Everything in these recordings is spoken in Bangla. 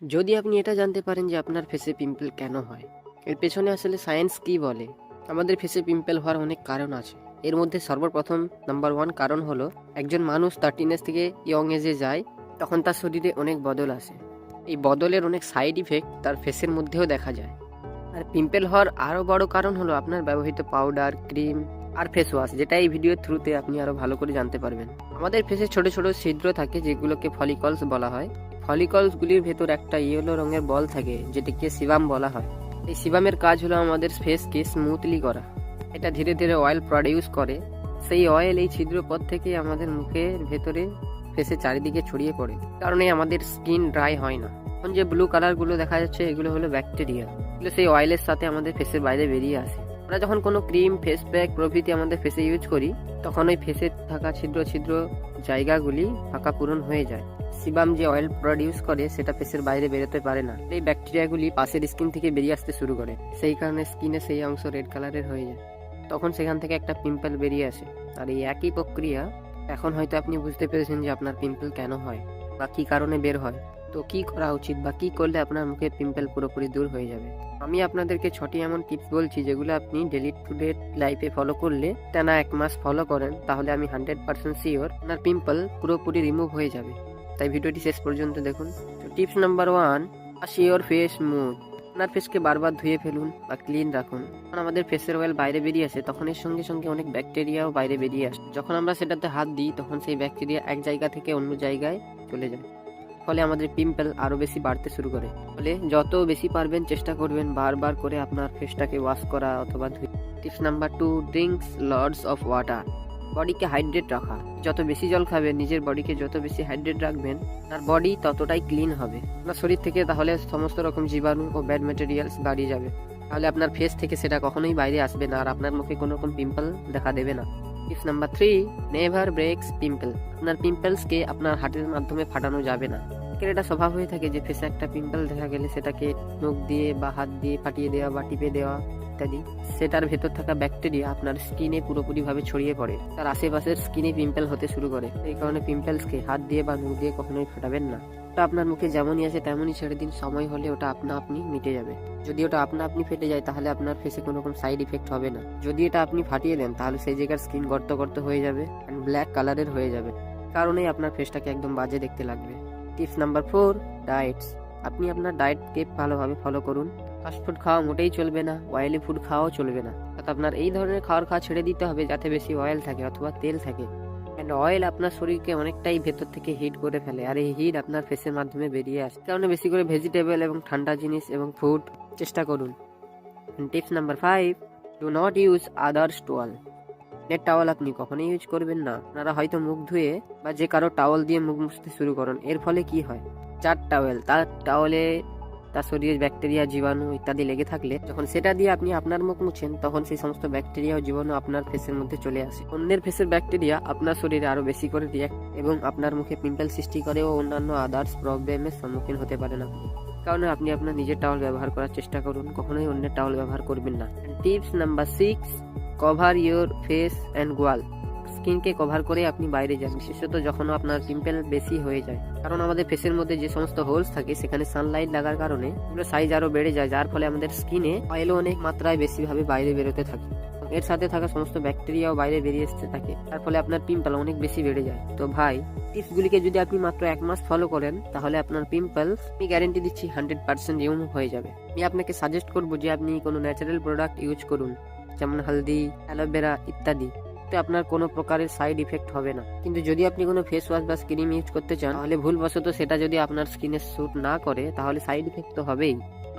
যদি আপনি এটা জানতে পারেন যে আপনার ফেসে পিম্পল কেন হয়, এর পেছনে আসলে সায়েন্স কি বলে। আমাদের ফেসে পিম্পল হওয়ার অনেক কারণ আছে। এর মধ্যে সর্বপ্রথম নাম্বার 1 কারণ হলো একজন মানুষ তার টিনেজ থেকে ইয়ং এজে যায়, তখন তার শরীরে অনেক বদল আসে। এই বদলের অনেক সাইড ইফেক্ট তার ফেসের মধ্যেও দেখা যায়। আর পিম্পল হওয়ার আরও বড় কারণ হলো আপনার ব্যবহৃত পাউডার, ক্রিম আর ফেস ওয়াশ, যেটা এই ভিডিওর থ্রুতে আপনি আরও ভালো করে জানতে পারবেন। আমাদের ফেসে ছোট ছোট ছিদ্র থাকে যেগুলোকে ফলিকলস বলা হয়। ফলিকলসগুলির ভেতর একটা ইয়েলো রঙের বল থাকে যেটিকে সিবাম বলা হয়। এই সিবামের কাজ হলো আমাদের ফেসকে স্মুথলি করা। এটা ধীরে ধীরে অয়েল প্রডিউস করে। সেই অয়েল এই ছিদ্র পথ থেকে আমাদের মুখের ভেতরে ফেসের চারিদিকে ছড়িয়ে পড়ে, কারণে আমাদের স্কিন ড্রাই হয় না। এখন যে ব্লু কালারগুলো দেখা যাচ্ছে এগুলো হলো ব্যাকটেরিয়া। এগুলো সেই অয়েলের সাথে আমাদের ফেসের বাইরে বেরিয়ে আসে। আমরা যখন কোনো ক্রিম, ফেস প্যাক প্রভৃতি আমাদের ফেসে ইউজ করি, তখন ওই ফেসে থাকা ছিদ্র ছিদ্র জায়গাগুলি ফাঁকা পূরণ হয়ে যায়। সিবাম যে অয়েল প্রডিউস করে সেটা ফেসের বাইরে বেরোতে পারে না। এই ব্যাকটেরিয়াগুলি পাশের স্কিন থেকে বেরিয়ে আসতে শুরু করে। সেই কারণে স্কিনে সেই অংশ রেড কালারের হয়ে যায়। তখন সেখান থেকে একটা পিম্পল বেরিয়ে আসে। আর এই একই প্রক্রিয়া, এখন হয়তো আপনি বুঝতে পেরেছেন যে আপনার পিম্পল কেন হয় বা কী কারণে বের হয়। তো কি করা উচিত বা কি করলে আপনার মুখে পিম্পল পুরোপুরি দূর হয়ে যাবে। আমি আপনাদেরকে 6টি এমন টিপস বলছি যেগুলো আপনি ডেলি টু ডে লাইফে ফলো করলে, টানা 1 মাস ফলো করেন, তাহলে আমি 100% শিওর আপনার পিম্পল পুরোপুরি রিমুভ হয়ে যাবে। তাই ভিডিওটি শেষ পর্যন্ত দেখুন। তো tips number 1, wash your face smooth. আপনার ফেসকে বারবার ধুয়ে ফেলুন বা ক্লিন রাখুন। যখন আমাদের ফেসের অয়েল বাইরে বেরিয়ে আসে তখন এর সঙ্গে সঙ্গে অনেক ব্যাকটেরিয়াও বাইরে বেরিয়ে আসে। যখন আমরা সেটাতে হাত দিই তখন সেই ব্যাকটেরিয়া এক জায়গা থেকে অন্য জায়গায় চলে যায়, ফলে আমাদের পিম্পল আরও বেশি বাড়তে শুরু করে। ফলে যত বেশি পারবেন চেষ্টা করবেন বারবার করে আপনার ফেসটাকে ওয়াশ করা অথবা ধুয়ে। Tips number 2, drinks lots of water. বডিকে হাইড্রেট রাখা। যত বেশি জল খাবেন, নিজের বডিকে যত বেশি হাইড্রেট রাখবেন, আপনার বডি ততটাই ক্লিন হবে। আপনার শরীর থেকে তাহলে সমস্ত রকম জীবাণু ও ব্যাড ম্যাটেরিয়ালস বাড়িয়ে যাবে। তাহলে আপনার ফেস থেকে সেটা কখনোই বাইরে আসবে না আর আপনার মুখে কোনো রকম পিম্পল দেখা দেবে না। Tips number 3, never ব্রেকস pimple. আপনার পিম্পলসকে আপনার হার্টের মাধ্যমে ফাটানো যাবে না। এটা স্বভাব হয়ে থাকে যে ফেসে একটা পিম্পল দেখা গেলে সেটাকে নখ দিয়ে বা হাত দিয়ে ফাটিয়ে দেওয়া বা টিপে দেওয়া ইত্যাদি। সেটার ভেতর থাকা ব্যাকটেরিয়া আপনার স্কিনে পুরোপুরিভাবে ছড়িয়ে পড়ে, তার আশেপাশের স্কিনে পিম্পল হতে শুরু করে। এই কারণে পিম্পলসকে হাত দিয়ে বা নখ দিয়ে কখনোই ফাটাবেন না। ওটা আপনার মুখে যেমনই আছে তেমনই ছেড়ে দিন, সময় হলে ওটা আপনা আপনি মিটে যাবে। যদি ওটা আপনা আপনি ফেটে যায় তাহলে আপনার ফেসে কোনো রকম সাইড ইফেক্ট হবে না। যদি এটা আপনি ফাটিয়ে দেন তাহলে সেই জায়গার স্কিন গর্ত গর্ত হয়ে যাবে অ্যান্ড ব্ল্যাক কালারের হয়ে যাবে, কারণেই আপনার ফেসটাকে একদম বাজে দেখতে লাগবে। Tips number 4, diets. আপনি আপনার ডায়েটকে ভালোভাবে ফলো করুন। ফাস্ট ফুড খাওয়া মোটেই চলবে না, অয়েলি ফুড খাওয়াও চলবে না। অর্থাৎ আপনার এই ধরনের খাওয়া ছেড়ে দিতে হবে যাতে বেশি অয়েল থাকে অথবা তেল থাকে। অ্যান্ড অয়েল আপনার শরীরকে অনেকটাই ভেতর থেকে হিট করে ফেলে, আর এই হিট আপনার ফেসের মাধ্যমে বেরিয়ে আসে। কারণে বেশি করে ভেজিটেবল এবং ঠান্ডা জিনিস এবং ফুড চেষ্টা করুন। Tips number 5, do not use others towel. Net towel আপনি কখনোই ইউজ করবেন না। আপনারা হয়তো মুখ ধুয়ে বা যে কারো টাওয়াল দিয়ে মুখ মুছতে শুরু করেন, এর ফলে কি হয়, যার টাওয়েল তার টাওয়ালে তার শরীরের ব্যাকটেরিয়া, জীবাণু ইত্যাদি লেগে থাকলে যখন সেটা দিয়ে আপনি আপনার মুখ মুছেন তখন সেই সমস্ত ব্যাকটেরিয়া ও জীবাণু আপনার ফেসের মধ্যে চলে আসে। অন্যের ফেসের ব্যাকটেরিয়া আপনার শরীরে আরো বেশি করে রিয়াক্ট এবং আপনার মুখে পিম্পল সৃষ্টি করে ও অন্যান্য আদার্স প্রবলেমের সম্মুখীন হতে পারেন আপনি। কারণে আপনি আপনার নিজের টাওয়াল ব্যবহার করার চেষ্টা করুন, কখনোই অন্যের টাওয়াল ব্যবহার করবেন না। Tips number 6, cover your face and wall. স্কিনকে কভার করে আপনি বাইরে যান, বিশেষত যখন আপনার পিম্পল বেশি হয়ে যায়। কারণ আমাদের ফেসের মধ্যে যে সমস্ত হোলস থাকে সেখানে সানলাইট লাগার কারণে এগুলো সাইজ আরো বেড়ে যায়, যার ফলে আমাদের স্কিনে অয়েলও অনেক মাত্রায় বেশিভাবে বাইরে বেরোতে থাকে। এর সাথে থাকা সমস্ত ব্যাকটেরিয়াও বাইরে বেরিয়ে আসতে থাকে, তার ফলে আপনার পিম্পল অনেক বেশি বেড়ে যায়। তো ভাই, টিপসগুলিকে যদি আপনি মাত্র 1 মাস ফলো করেন তাহলে আপনার পিম্পল, আমি গ্যারেন্টি দিচ্ছি 100% রিমুভ হয়ে যাবে। আমি আপনাকে সাজেস্ট করবো যে আপনি কোনো ন্যাচারাল প্রোডাক্ট ইউজ করুন, যেমন হলদি, অ্যালোভেরা ইত্যাদি। আপনার কোনো প্রকারের সাইড ইফেক্ট হবে না। কিন্তু যদি আপনি কোনো ফেস ওয়াশ বা ক্রিম ইউজ করতে চান তাহলে ভুলবশত সেটা যদি আপনার স্কিনে স্যুট না করে তাহলে সাইড ইফেক্ট তো হবেই,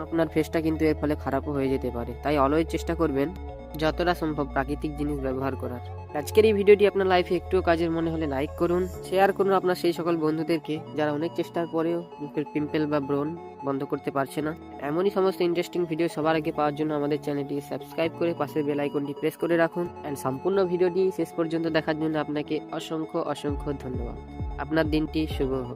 আপনার ফেসটা কিন্তু এর ফলে খারাপও হয়ে যেতে পারে। তাই অলওয়েজ চেষ্টা করবেন যতটা সম্ভব প্রাকৃতিক জিনিস ব্যবহার করার। আজকের এই ভিডিওটি আপনার লাইফে একটুও কাজের মনে হলে লাইক করুন, শেয়ার করুন আপনার সেই সকল বন্ধুদেরকে যারা অনেক চেষ্টার পরেও মুখের পিম্পল বা ব্রণ বন্ধ করতে পারছে না। এমনই সমস্ত ইন্টারেস্টিং ভিডিও সবার আগে পাওয়ার জন্য আমাদের চ্যানেলটি সাবস্ক্রাইব করে পাশের বেল আইকনটি প্রেস করে রাখুন। অ্যান্ড সম্পূর্ণ ভিডিওটি শেষ পর্যন্ত দেখার জন্য আপনাকে অসংখ্য অসংখ্য ধন্যবাদ। আপনার দিনটি শুভ হোক।